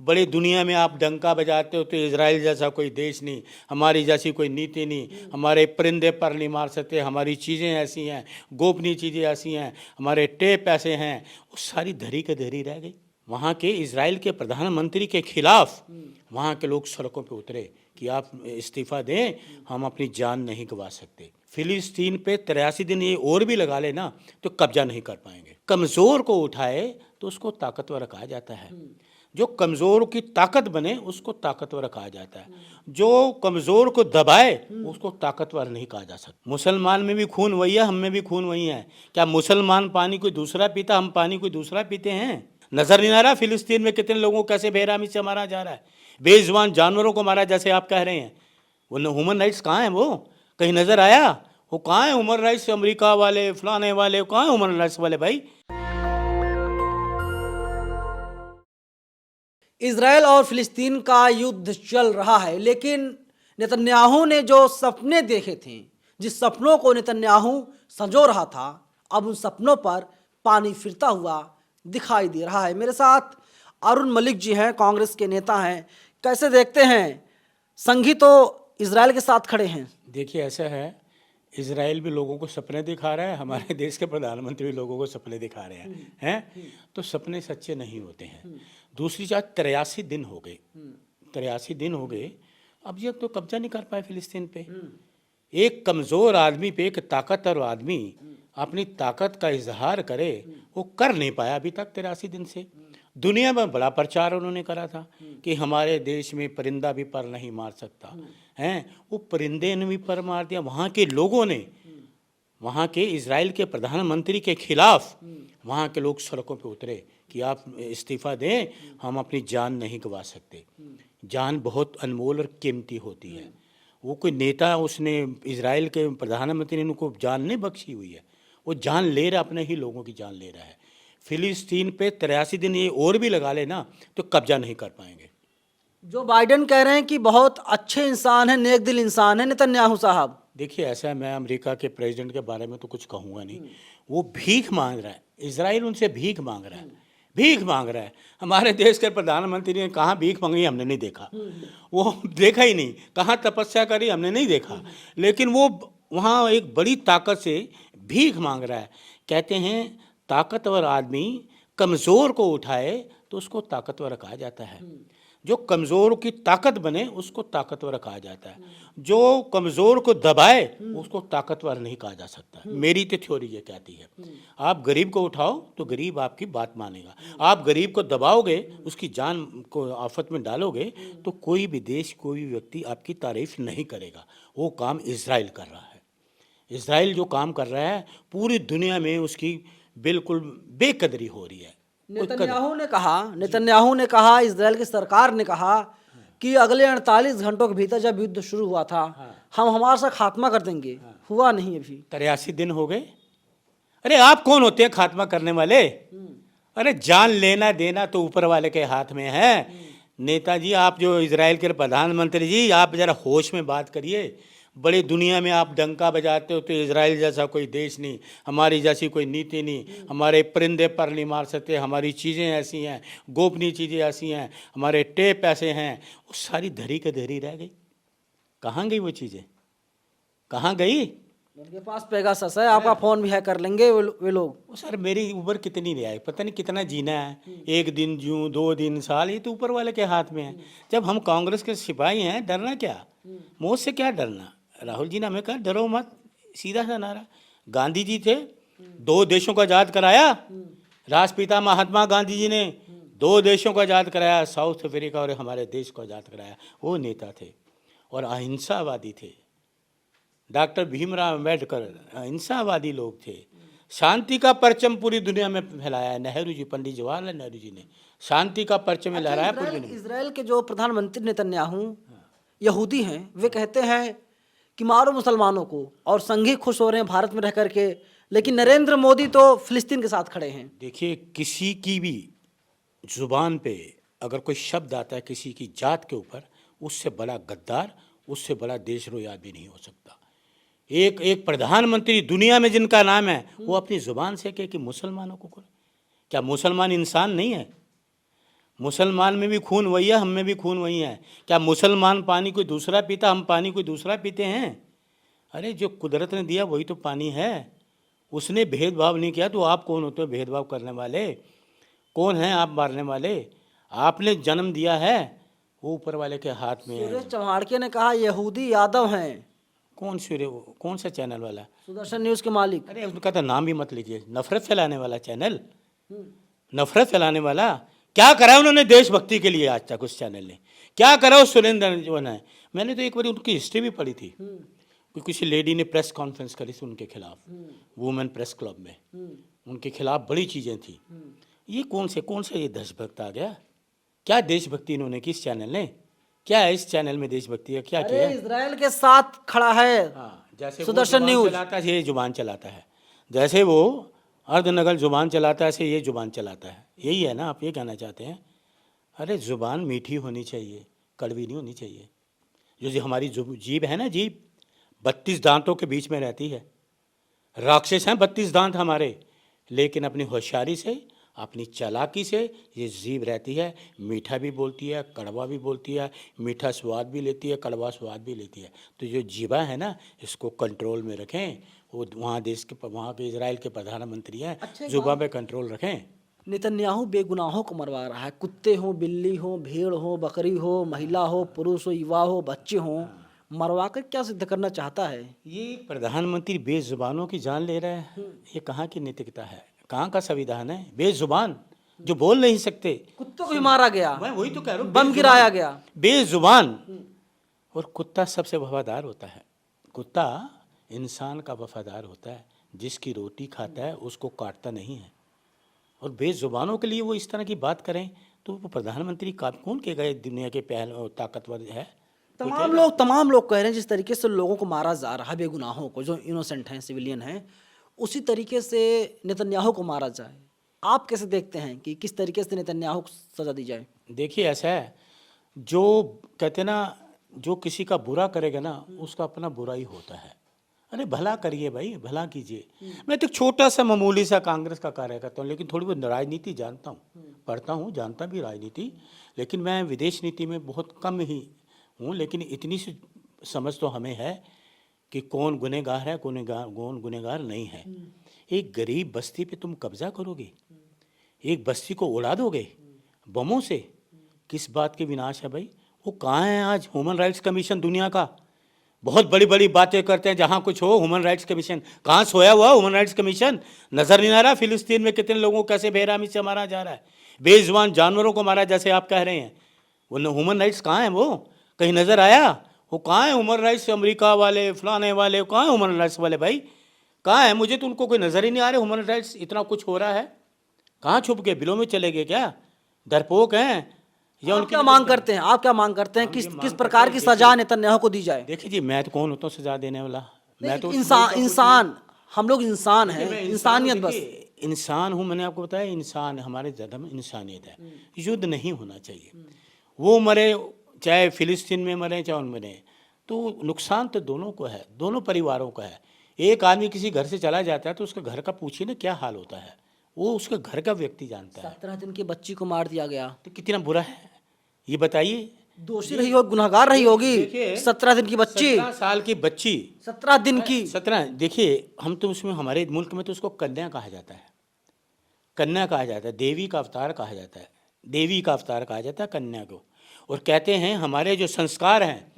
बड़े दुनिया में आप डंका बजाते हो तो इजराइल जैसा कोई देश नहीं, हमारी जैसी कोई नीति नहीं, हमारे परिंदे पर नहीं मार सकते, हमारी चीज़ें ऐसी हैं, गोपनीय चीज़ें ऐसी हैं, हमारे टेप ऐसे हैं, वो सारी धरी के धरी रह गई। वहाँ के इजराइल के प्रधानमंत्री के खिलाफ वहाँ के लोग सड़कों पे उतरे कि आप इस्तीफ़ा दें, हम अपनी जान नहीं गंवा सकते। फिलिस्तीन पे 83 दिन ये और भी लगा ले ना तो कब्जा नहीं कर पाएंगे। कमज़ोर को उठाए तो उसको ताकतवर कहा जाता है, जो कमज़ोर की ताकत बने उसको ताकतवर कहा जाता है, जो कमज़ोर को दबाए उसको ताकतवर नहीं कहा जा सकता। मुसलमान में भी खून वही है, हम में भी खून वही है। क्या मुसलमान पानी कोई दूसरा पीता, हम पानी कोई दूसरा पीते हैं? नज़र नहीं आ रहा फिलिस्तीन में कितने लोगों को कैसे बेरहमी से मारा जा रहा है, बेजुबान जानवरों को मारा जैसे आप कह रहे हैं। वो ह्यूमन राइट्स कहाँ हैं? वो कहीं नज़र आया? वो कहाँ है ह्यूमन राइट्स? अमेरिका वाले फलाने वाले कहाँ है ह्यूमन राइट्स वाले भाई? इजराइल और फिलिस्तीन का युद्ध चल रहा है, लेकिन नेतन्याहू ने जो सपने देखे थे, जिस सपनों को नेतन्याहू संजो रहा था, अब उन सपनों पर पानी फिरता हुआ दिखाई दे रहा है। मेरे साथ अरुण मलिक जी हैं, कांग्रेस के नेता हैं। कैसे देखते हैं? संघी तो इजराइल के साथ खड़े हैं। देखिए ऐसा है, इजराइल भी लोगों को सपने दिखा रहा है, हमारे देश के प्रधानमंत्री भी लोगों को सपने दिखा रहे हैं तो सपने सच्चे नहीं होते हैं। दूसरी बात, 83 दिन हो गए, 83 दिन हो गए, अब ये तो कब्जा नहीं कर पाए फिलिस्तीन पे। एक कमज़ोर आदमी पे एक ताकतवर आदमी अपनी ताकत का इजहार करे, वो कर नहीं पाया अभी तक 83 दिन से। दुनिया में बड़ा प्रचार उन्होंने करा था कि हमारे देश में परिंदा भी पर नहीं मार सकता हैं, वो परिंदे ने भी पर मार दिया। वहाँ के लोगों ने, वहाँ के इजराइल के प्रधानमंत्री के खिलाफ वहाँ के लोग सड़कों पे उतरे कि आप इस्तीफ़ा दें, हम अपनी जान नहीं गंवा सकते। जान बहुत अनमोल और कीमती होती है। वो कोई नेता, उसने इजराइल के प्रधानमंत्री ने उनको जान नहीं बख्शी हुई है, वो जान ले रहा, अपने ही लोगों की जान ले रहा है। फिलिस्तीन पे 83 दिन ये और भी लगा लेना तो कब्जा नहीं कर पाएंगे। जो बाइडेन कह रहे हैं कि बहुत अच्छे इंसान है, नेक दिल इंसान है नेतन्याहू साहब। देखिए ऐसा है, मैं अमेरिका के प्रेसिडेंट के बारे में तो कुछ कहूँगा नहीं। वो भीख मांग रहा है, इजराइल उनसे भीख मांग रहा है, भीख मांग रहा है। हमारे देश के प्रधानमंत्री ने कहाँ भीख मांगी हमने नहीं देखा, वो देखा ही नहीं। कहाँ तपस्या करी हमने नहीं देखा, लेकिन वो वहाँ एक बड़ी ताकत से भीख मांग रहा है। कहते हैं ताकतवर आदमी कमज़ोर को उठाए तो उसको ताकतवर कहा जाता है, जो कमज़ोर की ताकत बने उसको ताकतवर कहा जाता है, जो कमज़ोर को दबाए उसको ताकतवर नहीं कहा जा सकता। मेरी तो थ्योरी ये कहती है, आप गरीब को उठाओ तो गरीब आपकी बात मानेगा, आप गरीब को दबाओगे, उसकी जान को आफत में डालोगे तो कोई भी देश, कोई भी व्यक्ति आपकी तारीफ नहीं करेगा। वो काम इजराइल कर रहा है। इजराइल जो काम कर रहा है पूरी दुनिया में उसकी बिल्कुल बेकदरी हो रही है। नेतन्याहू ने कहा, इजराइल की सरकार ने कहा कि अगले 48 घंटों के भीतर जब युद्ध शुरू हुआ था, हम हमारा सा खात्मा कर देंगे। हुआ नहीं अभी, 83 दिन हो गए। अरे आप कौन होते हैं खात्मा करने वाले? अरे जान लेना देना तो ऊपर वाले के हाथ में है। नेताजी, आप जो इजराइल के प्रधानमंत्री जी, आप जरा होश में बात करिए। बड़े दुनिया में आप डंका बजाते हो तो इजराइल जैसा कोई देश नहीं, हमारी जैसी कोई नीति नहीं, हमारे परिंदे पर नहीं मार सकते, हमारी चीज़ें ऐसी हैं, गोपनीय चीज़ें ऐसी हैं, हमारे टेप ऐसे हैं, वो सारी धरी के धरी रह गई। कहाँ गई वो चीज़ें? कहाँ गई? उनके पास पेगासस है, आपका फोन भी हैक कर लेंगे वे लोग। सर मेरी उम्र कितनी नहीं आई, पता नहीं कितना जीना है, एक दिन जीऊँ, 2 दिन, साल, ये तो ऊपर वाले के हाथ में है। जब हम कांग्रेस के सिपाही हैं, डरना क्या? मौत से क्या डरना? राहुल जी ने हमें कहा डरो मत, सीधा सा नारा। गांधी जी थे, 2 देशों को आज़ाद कराया। राष्ट्रपिता महात्मा गांधी जी ने 2 देशों को आज़ाद कराया, साउथ अफ्रीका और हमारे देश को आज़ाद कराया। वो नेता थे और अहिंसावादी थे। डॉक्टर भीमराव अम्बेडकर अहिंसावादी लोग थे। शांति का परचम पूरी दुनिया में फैलाया है नेहरू जी, पंडित जवाहरलाल नेहरू जी ने शांति का परचम लहराया पूरी दुनिया में। इजराइल के जो प्रधानमंत्री नेतन्याहू यहूदी हैं, वे कहते हैं कि मारो मुसलमानों को, और संघी खुश हो रहे हैं भारत में रह करके, लेकिन नरेंद्र मोदी तो फिलिस्तीन के साथ खड़े हैं। देखिए, किसी की भी जुबान पे अगर कोई शब्द आता है किसी की जात के ऊपर, उससे बड़ा गद्दार, उससे बड़ा देशद्रोही आदमी नहीं हो सकता। एक प्रधानमंत्री दुनिया में जिनका नाम है, वो अपनी जुबान से कहे कि मुसलमानों को, क्या मुसलमान इंसान नहीं है? मुसलमान में भी खून वही है, हम में भी खून वही है। क्या मुसलमान पानी कोई दूसरा पीता, हम पानी कोई दूसरा पीते हैं? अरे जो कुदरत ने दिया वही तो पानी है, उसने भेदभाव नहीं किया। तो आप कौन होते हो भेदभाव करने वाले? कौन हैं आप मारने वाले? आपने जन्म दिया है, वो ऊपर वाले के हाथ में है। सुरेश चव्हाणके ने कहा यहूदी यादव हैं। कौन सूर्य, कौन सा चैनल वाला? सुदर्शन न्यूज के मालिक। अरे उनका तो नाम भी मत लीजिए। नफरत फैलाने वाला चैनल, नफरत फैलाने वाला। क्या करा उन्होंने देशभक्ति के लिए आज तक उस चैनल ने? क्या करा उस सुरेंद्र जो है? मैंने तो एक बार उनकी हिस्ट्री भी पढ़ी थी कि किसी लेडी ने प्रेस कॉन्फ्रेंस करी थी उनके खिलाफ, वुमेन प्रेस क्लब में, उनके खिलाफ बड़ी चीज़ें थी। ये कौन सा ये देशभक्त आ गया? क्या देशभक्ति इन्होंने की इस चैनल ने? क्या है इस चैनल में देशभक्ति का? क्या किया? अरे इजराइल के साथ खड़ा है। हाँ, जैसे सुदर्शन वो न्यूज चलाता है, ये जुबान चलाता है। जैसे वो अर्धनगल जुबान चलाता है, ऐसे ये जुबान चलाता है। यही है ना, आप ये कहना चाहते हैं? अरे जुबान मीठी होनी चाहिए, कड़वी नहीं होनी चाहिए। जो हमारी जीभ है ना, जीभ 32 दांतों के बीच में रहती है। राक्षस हैं 32 दांत हमारे, लेकिन अपनी होशियारी से, अपनी चालाकी से ये जीभ रहती है। मीठा भी बोलती है, कड़वा भी बोलती है, मीठा स्वाद भी लेती है, कड़वा स्वाद भी लेती है। तो जो जीभा है ना, इसको कंट्रोल में रखें। वो वहाँ वहाँ के इजराइल के प्रधानमंत्री हैं, जुबान पे कंट्रोल रखें। नेतन्याहू बेगुनाहों को मरवा रहा है। कुत्ते हो, बिल्ली हो, भेड़ हो, बकरी हो, महिला हो, पुरुष हो, युवा हो, बच्चे हो, मरवा कर क्या सिद्ध करना चाहता है? ये प्रधानमंत्री बेजुबानों की जान ले रहा है। ये कहाँ की नैतिकता है? कहाँ का संविधान है? बेजुबान जो बोल नहीं सकते। कुत्तों को भी मारा गया, मैं वही तो कह रहा हूँ, बम गिराया गया। बेजुबान। और कुत्ता सबसे वफादार होता है। कुत्ता इंसान का वफादार होता है, जिसकी रोटी खाता है उसको काटता नहीं है। और बेजुबानों के लिए वो इस तरह की बात करें तो वो प्रधानमंत्री का कौन के गए दुनिया के पहले ताकतवर है? तमाम लोग कह रहे हैं जिस तरीके से लोगों को मारा जा रहा है, बेगुनाहों को, जो इनोसेंट हैं, सिविलियन हैं, उसी तरीके से नेतन्याहू को मारा जाए। आप कैसे देखते हैं कि किस तरीके से नेतन्याहू को सजा दी जाए? देखिए ऐसा है, जो कहते ना, जो किसी का बुरा करेगा ना, उसका अपना बुरा ही होता है। अरे भला करिए भाई, भला कीजिए। मैं तो छोटा सा मामूली सा कांग्रेस का कार्यकर्ता हूँ, लेकिन थोड़ी बहुत राजनीति जानता हूँ, पढ़ता हूँ, जानता भी राजनीति। लेकिन मैं विदेश नीति में बहुत कम ही हूँ। लेकिन इतनी सी समझ तो हमें है कि कौन गुनहगार है, कौन गुनहगार नहीं है। एक गरीब बस्ती पे तुम कब्जा करोगे, एक बस्ती को उड़ा दोगे बमों से, किस बात के विनाश है भाई? वो कहाँ है आज ह्यूमन राइट्स कमीशन? दुनिया का बहुत बड़ी बड़ी बातें करते हैं, जहाँ कुछ हो ह्यूमन राइट्स कमीशन। कहाँ सोया हुआ ह्यूमन राइट्स कमीशन? नज़र नहीं आ रहा फिलिस्तीन में कितने लोगों को कैसे बेरहमी से मारा जा रहा है, बेजुबान जानवरों को मारा जैसे आप कह रहे हैं। वो ह्यूमन राइट्स कहाँ है? वो कहीं नज़र आया? वो कहाँ है ह्यूमन राइट्स? अमेरिका वाले, फलाने वाले, कहाँ है ह्यूमन राइट्स वाले भाई? कहाँ है? मुझे तो उनको कोई नज़र ही नहीं आ रहे ह्यूमन राइट्स। इतना कुछ हो रहा है, कहाँ छुप गए? बिलों में चले गए क्या? डरपोक हैं या आप क्या मांग करते हैं? आप क्या मांग करते हैं? किस प्रकार की सजा नेतन्याहू को दी जाए? देखिए जी, मैं तो कौन होता हूँ सजा देने वाला? मैं तो इंसान, हम लोग इंसान हैं, इंसानियत बस। इंसान हूँ, मैंने आपको बताया, इंसान, हमारे ज़्यादा में इंसानियत है। युद्ध नहीं होना चाहिए। वो मरे, चाहे फिलिस्तीन में मरे, चाहे उनमें मरे, तो नुकसान तो दोनों को है, दोनों परिवारों का है। एक आदमी किसी घर से चला जाता है तो उसके घर का पूछिए ना क्या हाल होता है, वो उसके घर का व्यक्ति जानता है। 17 दिन की बच्ची को मार दिया गया, तो कितना बुरा है ये बताइए। दोषी रही होगी, गुनहगार रही होगी। 17 दिन की बच्ची, 17 साल की बच्ची, 17 दिन की, 17। देखिए हम तो उसमें, हमारे मुल्क में तो उसको कन्या कहा जाता है, कन्या कहा जाता है, देवी का अवतार कहा जाता है, देवी का अवतार कहा जाता है कन्या को। और कहते हैं हमारे जो संस्कार हैं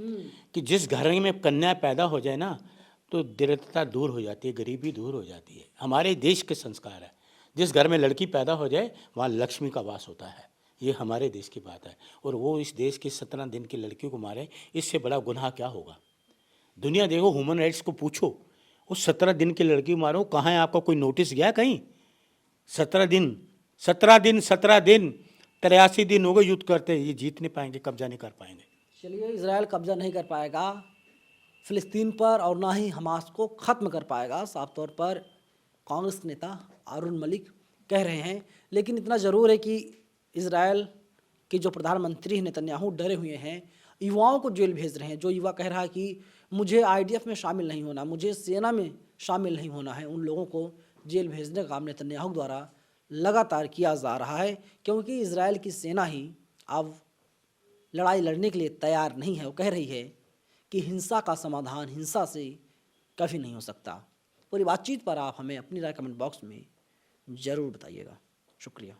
कि जिस घर में कन्या पैदा हो जाए ना, तो दरिद्रता दूर हो जाती है, गरीबी दूर हो जाती है। हमारे देश के संस्कार है, जिस घर में लड़की पैदा हो जाए वहाँ लक्ष्मी का वास होता है। ये हमारे देश की बात है। और वो इस देश की 17 दिन की लड़की को मारे, इससे बड़ा गुनाह क्या होगा? दुनिया देखो, ह्यूमन राइट्स को पूछो, उस 17 दिन की लड़की को मारो, कहाँ है? आपका कोई नोटिस गया कहीं? 17 दिन 83 दिन हो गए युद्ध करते, ये जीत नहीं पाएंगे, कब्जा नहीं कर पाएंगे। चलिए, इजराइल कब्जा नहीं कर पाएगा फिलिस्तीन पर और ना ही हमास को ख़त्म कर पाएगा, साफ तौर पर कांग्रेस नेता अरुण मलिक कह रहे हैं। लेकिन इतना ज़रूर है कि इजराइल के जो प्रधानमंत्री नेतन्याहू डरे हुए हैं, युवाओं को जेल भेज रहे हैं। जो युवा कह रहा है कि मुझे IDF में शामिल नहीं होना, मुझे सेना में शामिल नहीं होना है, उन लोगों को जेल भेजने का काम नेतन्याहू द्वारा लगातार किया जा रहा है, क्योंकि इजराइल की सेना ही अब लड़ाई लड़ने के लिए तैयार नहीं है। वो कह रही है कि हिंसा का समाधान हिंसा से कभी नहीं हो सकता। पूरी बातचीत पर आप हमें अपनी राय कमेंट बॉक्स में ज़रूर बताइएगा। शुक्रिया।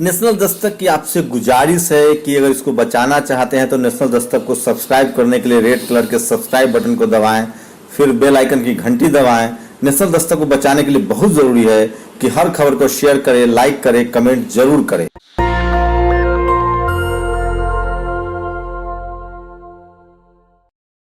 नेशनल दस्तक की आपसे गुजारिश है कि अगर इसको बचाना चाहते हैं तो नेशनल दस्तक को सब्सक्राइब करने के लिए रेड कलर के सब्सक्राइब बटन को दबाएं, फिर बेल आइकन की घंटी दबाएं। नेशनल दस्तक को बचाने के लिए बहुत ज़रूरी है कि हर खबर को शेयर करें, लाइक करें, कमेंट जरूर करें।